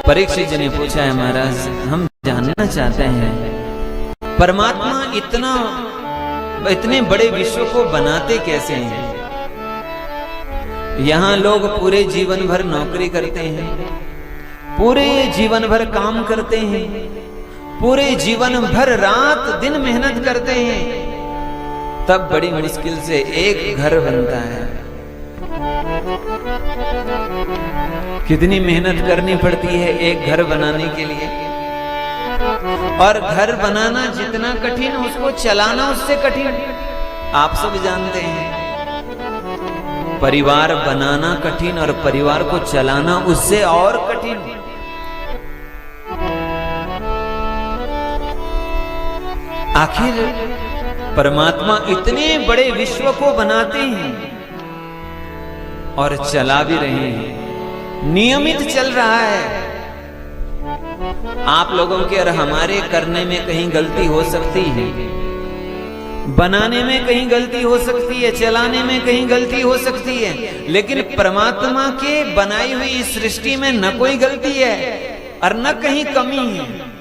परीक्षित जी ने पूछा है महाराज, हम जानना चाहते हैं परमात्मा इतने बड़े विश्व को बनाते कैसे हैं? यहाँ लोग पूरे जीवन भर नौकरी करते हैं, पूरे जीवन भर काम करते हैं, पूरे जीवन भर रात दिन मेहनत करते हैं, तब बड़ी मुश्किल से एक घर बनता है। कितनी मेहनत करनी पड़ती है एक घर बनाने के लिए, और घर बनाना जितना कठिन उसको चलाना उससे कठिन। आप सब जानते हैं परिवार बनाना कठिन और परिवार को चलाना उससे और कठिन। आखिर परमात्मा इतने बड़े विश्व को बनाते हैं और चला भी रहे हैं, नियमित चल रहा है। आप लोगों के और हमारे करने में कहीं गलती हो सकती है, बनाने में कहीं गलती हो सकती है, चलाने में कहीं गलती हो सकती है, लेकिन परमात्मा के बनाई हुई इस सृष्टि में न कोई गलती है और न कहीं कमी है।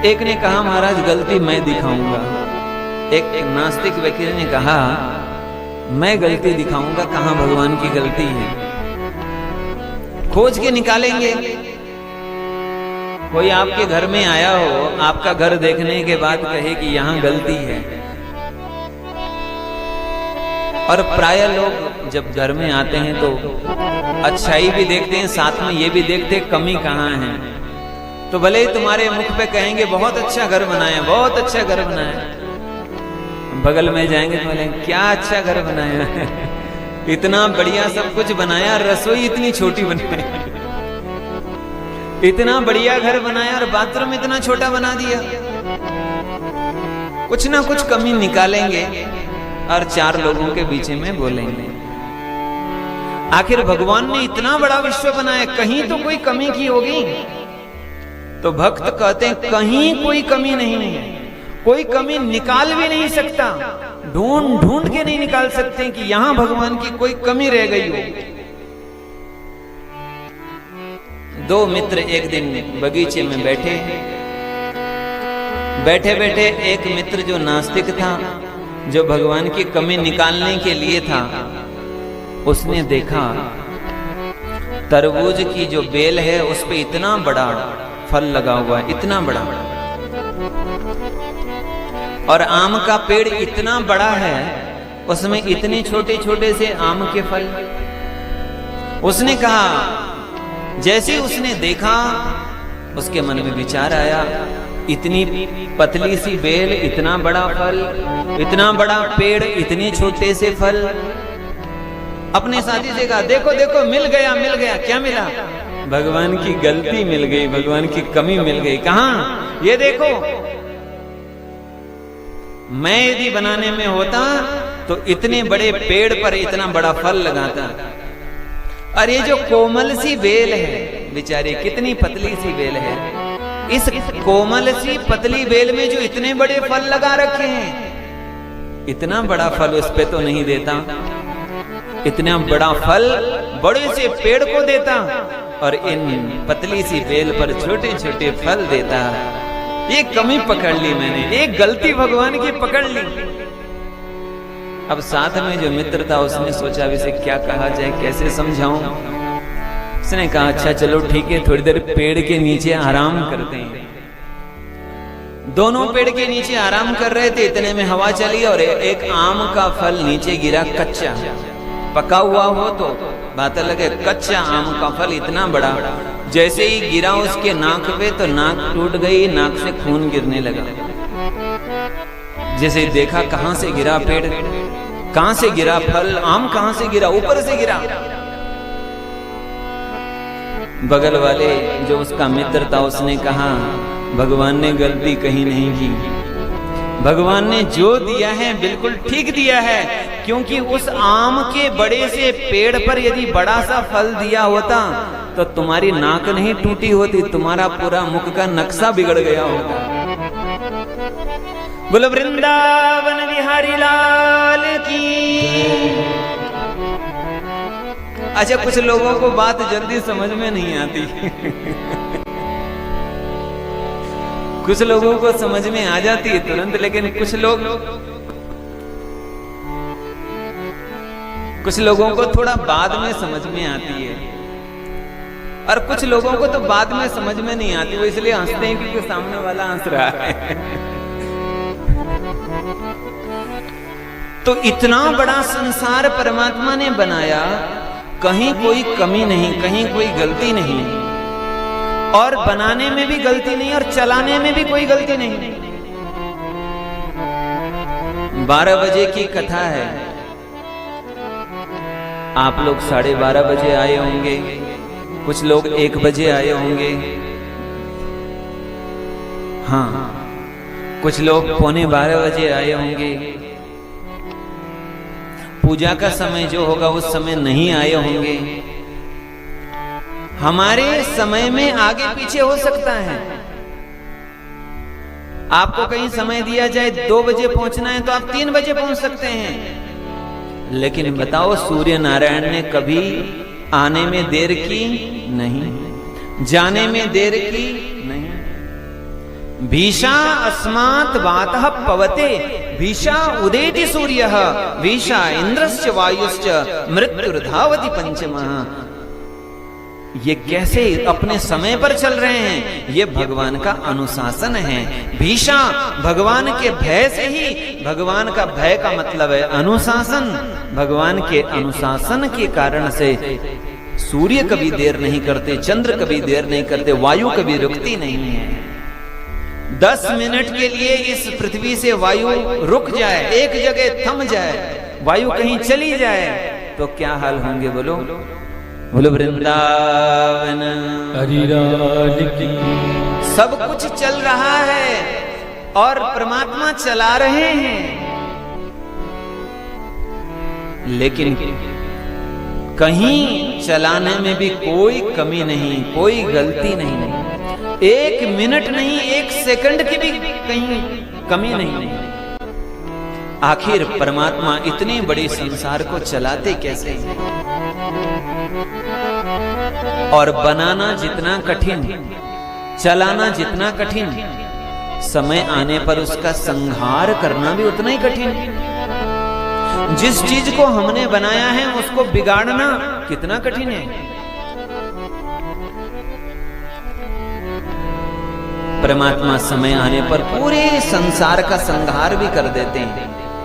एक ने कहा महाराज गलती मैं दिखाऊंगा, एक नास्तिक व्यक्ति ने कहा मैं गलती दिखाऊंगा, कहां भगवान की गलती है, खोज के निकालेंगे। कोई आपके घर में आया हो, आपका घर देखने के बाद कहे कि यहां गलती है, और प्राय लोग जब घर में आते हैं तो अच्छाई भी देखते हैं, साथ में ये भी देखते हैं कमी कहां है। तो भले ही तुम्हारे मुख पे कहेंगे बहुत अच्छा घर बनाया, बहुत अच्छा घर बनाया, बगल में जाएंगे तो बोलेंगे क्या अच्छा घर बनाया है, इतना बढ़िया सब कुछ बनाया, रसोई इतनी छोटी बनाई, इतना बढ़िया घर बनाया और बाथरूम इतना छोटा बना दिया। कुछ ना कुछ कमी निकालेंगे और चार लोगों के बीच में बोलेंगे। आखिर भगवान ने इतना बड़ा विश्व बनाया, कहीं तो कोई कमी की होगी। तो भक्त कहते हैं कहीं कोई कमी नहीं है, कोई कमी निकाल भी नहीं सकता, ढूंढ ढूंढ के नहीं निकाल सकते कि यहां भगवान की कोई कमी रह गई हो। दो मित्र एक दिन बगीचे में बैठे बैठे एक मित्र जो नास्तिक था, जो भगवान की कमी निकालने के लिए था, उसने देखा तरबूज की जो बेल है उस पे इतना बड़ा फल लगा हुआ है, इतना बड़ा, और आम का पेड़ इतना बड़ा है, उसमें इतने छोटे छोटे से आम के फल। उसने कहा, जैसे उसने देखा उसके मन में विचार आया, इतनी पतली सी बेल, इतना बड़ा फल, इतना बड़ा पेड़, इतने छोटे से फल। अपने साथी से कहा देखो देखो मिल गया, मिल गया। क्या मिला? भगवान की गलती मिल गई, भगवान की कमी मिल गई। कहां? ये देखो, मैं यदि बनाने में होता तो इतने बड़े पेड़ पर इतना बड़ा फल लगाता, और ये जो कोमल सी बेल है बेचारे, कितनी पतली सी बेल है, इस कोमल सी पतली बेल में जो इतने बड़े फल लगा रखे हैं, इतना बड़ा फल उस पे तो नहीं देता, इतना बड़ा फल बड़े से पेड़ को देता और इन पतली सी बेल पर छोटे छोटे फल देता। ये कमी पकड़ ली मैंने, एक गलती भगवान की पकड़ ली। अब साथ में जो मित्र था उसने सोचा इसे क्या कहा जाए, कैसे समझाऊं। उसने कहा अच्छा चलो ठीक है, थोड़ी देर पेड़ के नीचे आराम करते हैं। दोनों पेड़ के नीचे आराम कर रहे थे, इतने में हवा चली और एक आम का फल नीचे गिरा, कच्चा। पका हुआ हो तो बात लगे, कच्चा आम का फल इतना बड़ा, जैसे ही गिरा उसके नाक पे तो नाक टूट गई, नाक से खून गिरने लगा। जैसे देखा कहां से गिरा पेड़, कहां से गिरा फल, आम कहां से गिरा, ऊपर से गिरा। बगल वाले जो उसका मित्र था उसने कहा भगवान ने गलती कहीं नहीं की, भगवान ने जो दिया है बिल्कुल ठीक दिया है, क्योंकि उस आम के बड़े से पेड़ पर यदि बड़ा सा फल दिया होता तो तुम्हारी नाक नहीं टूटी होती, तुम्हारा पूरा मुख का नक्शा बिगड़ गया होता। बोलो वृंदावन बिहारी अच्छा, कुछ लोगों को बात जल्दी समझ में नहीं आती कुछ लोगों को समझ में आ जाती है तुरंत, लेकिन कुछ लोगों को थोड़ा बाद में समझ में आती है, और कुछ लोगों को तो बाद में समझ में नहीं आती, वो इसलिए हंसते हैं क्योंकि सामने वाला हंस रहा है तो इतना बड़ा संसार परमात्मा ने बनाया, कहीं कोई कमी नहीं, कहीं कोई गलती नहीं, और बनाने में भी गलती नहीं और चलाने में भी कोई गलती नहीं। 12 बजे की कथा है, आप लोग 12:30 बजे आए होंगे, कुछ लोग 1 बजे आए होंगे, हाँ, कुछ लोग 11:45 बजे आए होंगे। पूजा का समय जो होगा उस समय नहीं आए होंगे। हमारे समय में आगे पीछे हो सकता है। आपको कहीं समय दिया जाए 2 बजे पहुंचना है तो आप 3 बजे पहुंच सकते हैं, लेकिन बताओ सूर्य नारायण ने कभी आने में देर की नहीं, जाने में देर की नहीं। भीषा अस्मात् वातः पवते भीषा उदेति सूर्यः भीषा इंद्रश्च वायुश्च मृत्युर्धावति पंचमः। ये कैसे अपने समय पर चल रहे हैं? ये भगवान का अनुशासन है। भीषा भगवान के भय से ही, भगवान का भय का मतलब है अनुशासन। भगवान के अनुशासन के कारण से सूर्य कभी देर नहीं करते, चंद्र कभी देर नहीं करते, वायु कभी रुकती नहीं है। 10 मिनट के लिए इस पृथ्वी से वायु रुक जाए, एक जगह थम जाए, वायु कहीं चली जाए तो क्या हाल होंगे बोलो? बोलो वृंदावन हरिराज की। सब कुछ चल रहा है और परमात्मा चला रहे हैं, लेकिन कहीं चलाने में भी कोई कमी नहीं, कोई गलती नहीं, 1 मिनट नहीं, 1 सेकंड की भी कहीं कमी नहीं। आखिर परमात्मा इतने बड़े संसार को चलाते कैसे? और बनाना जितना कठिन, चलाना जितना कठिन, समय आने पर उसका संहार करना भी उतना ही कठिन। जिस चीज को हमने बनाया है उसको बिगाड़ना कितना कठिन है। परमात्मा समय आने पर पूरे संसार का संहार भी कर देते हैं।